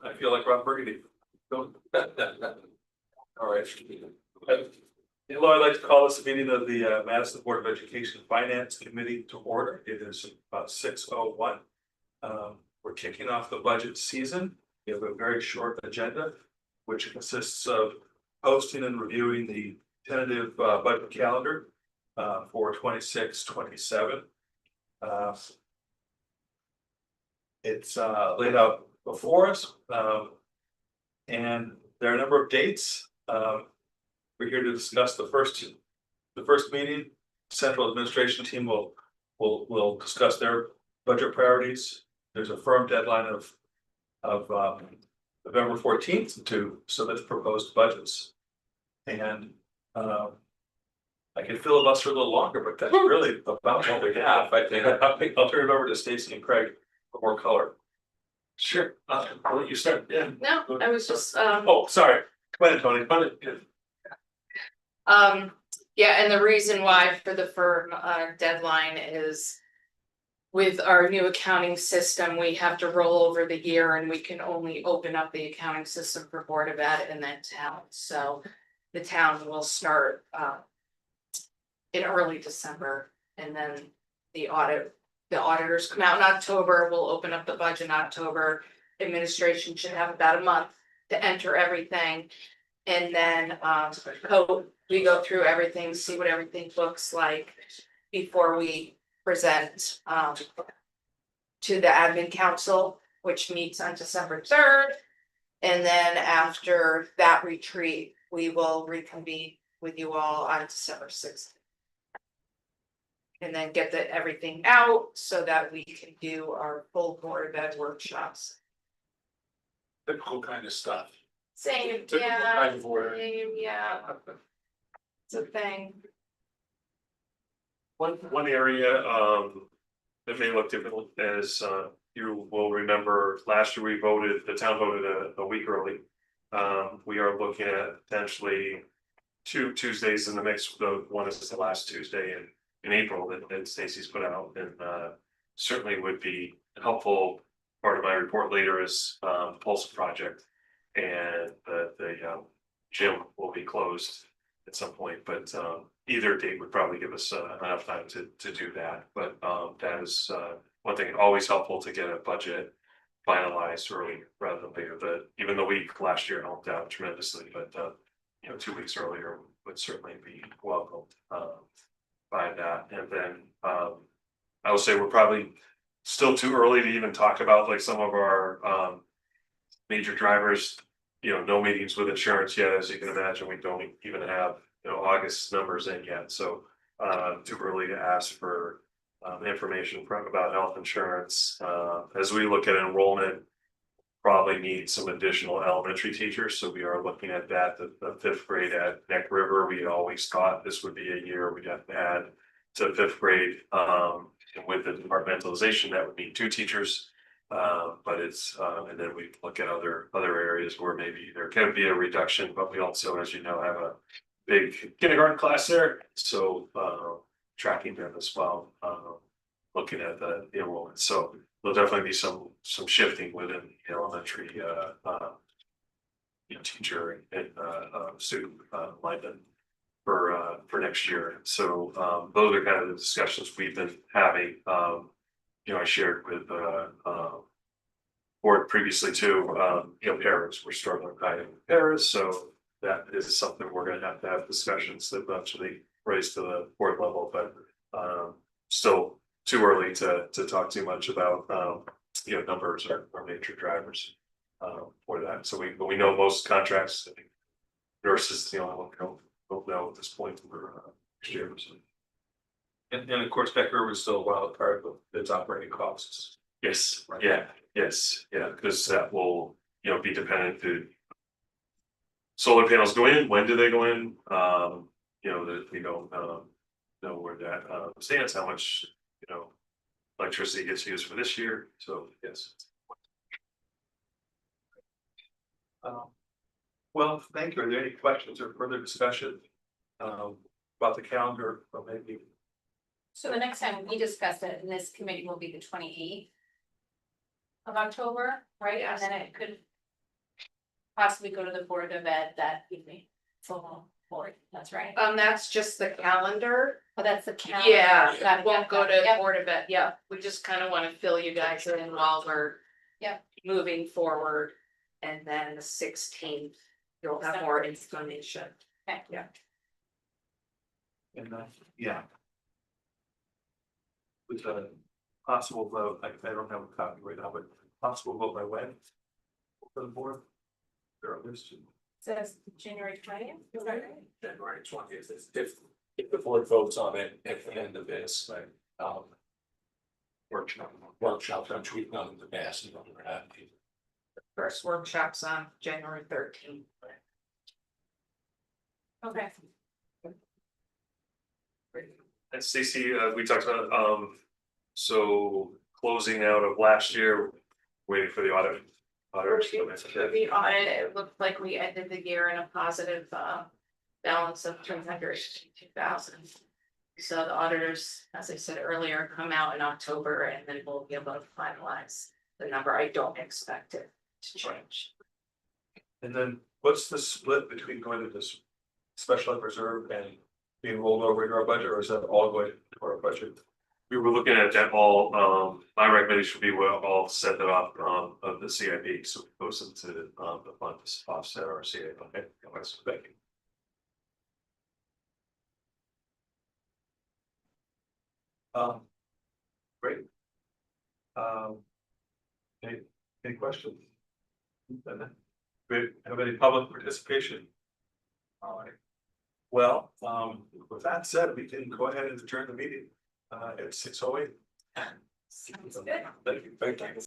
I feel like Ron Burgundy. All right. Hello, I'd like to call this meeting of the Madison Board of Education Finance Committee to order. It is about 6:01. We're kicking off the budget season. We have a very short agenda, which consists of posting and reviewing the tentative budget calendar for 26-27. It's laid out before us, and there are a number of dates. We're here to discuss the first meeting. Central administration team will discuss their budget priorities. There's a firm deadline of November 14th to submit the proposed budgets, and I can filibuster a little longer, but that's really about what we have. I think I'll turn it over to Stacy and Craig for more color. Sure. I'll let you start. Yeah. No, I was just Oh, sorry. Come on, Tony. Come on. yeah, and the reason why for the firm deadline is with our new accounting system, we have to roll over the year and we can only open up the accounting system for Board of Ed and then town. So the town will start in early December, and then the auditors come out in October. We'll open up the budget in October. Administration should have about a month to enter everything. And then we go through everything, see what everything looks like before we present to the admin council, which meets on December 3rd. And then after that retreat, we will reconvene with you all on December 6th. And then get everything out so that we can do our full Board of Ed workshops. Typical kind of stuff. Same, Typical yeah, kind of order. same, yeah, it's a thing. One area that may look different is you will remember last year the town voted a week early. We are looking at potentially 2 Tuesdays in the mix. The one is the last Tuesday in April that Stacy's put out, and certainly would be helpful. Part of my report later is Pulse Project, and the gym will be closed at some point, but either date would probably give us enough time to do that. But that is one thing, always helpful to get a budget finalized early rather than later. Even the week last year helped out tremendously, but 2 weeks earlier would certainly be welcomed by that. And then I will say we're probably still too early to even talk about like some of our major drivers. No meetings with insurance yet, as you can imagine. We don't even have August numbers in yet, so too early to ask for information about health insurance. As we look at enrollment, probably need some additional elementary teachers, so we are looking at that. The 5th grade at Neck River, we always thought this would be a year we'd have to add to 5th grade, and with the departmentalization that would need 2 teachers. But it's and then we look at other areas where maybe there can be a reduction, but we also, as you know, have a big kindergarten class there, so tracking them as well, looking at the enrollment. So there'll definitely be some shifting within the elementary teacher and student alignment for next year. So those are kind of the discussions we've been having. I shared with board previously too. Paras, we're struggling with paras, so that is something we're going to have discussions that eventually raise to the board level, but still too early to talk too much about numbers or major drivers for that. So we know most contracts. I think nurses is the only one we don't know at this point for next year. So. And of course, Neck River is still a wild card of its operating costs. Yes. Right. Yeah. Because that will be dependent to solar panels go in. When do they go in? That we don't know where that stands. How much electricity gets used for this year. So yes. Well, thank you. Are there any questions or further discussion about the calendar, or maybe? So the next time we discuss it in this committee will be the 28th of October, right? And then it could possibly go to the Board of Ed that evening. Full board, that's right. That's just the calendar. Oh, that's the calendar. Yeah, Got it, won't go got it. to Yep. Board of Ed, yeah, we just kind of want to fill you guys in while we're. Yep. Moving forward, and then the 16th, you'll have more information. Okay. Yeah. And yeah. With a possible vote, I don't have a copy right now, but possible vote by when? For the board? There are lists. Says January 20th. January 20th, if the board votes on it at the end of this, workshop, which we've done in the past, and we're happy. First workshop's on January 13th. Okay. And Stacy, we talked about, so closing out of last year, waiting for the audit. Auditors to come in. The audit, it looked like we ended the year in a positive balance of 352,000. So the auditors, as I said earlier, come out in October and then we'll be able to finalize the number. I don't expect it to change. And then what's the split between going to this special ed reserve and being rolled over into our budget, or is that all going to our budget? We were looking at that all, my recommendation would be we'll all set that up, of the CIP, so it goes into, the fund to offset our CIP. Okay, thank you. Great. Any questions? Do we have any public participation? All right. Well, with that said, we can go ahead and adjourn the meeting at 6:08. Sounds good. Thank you.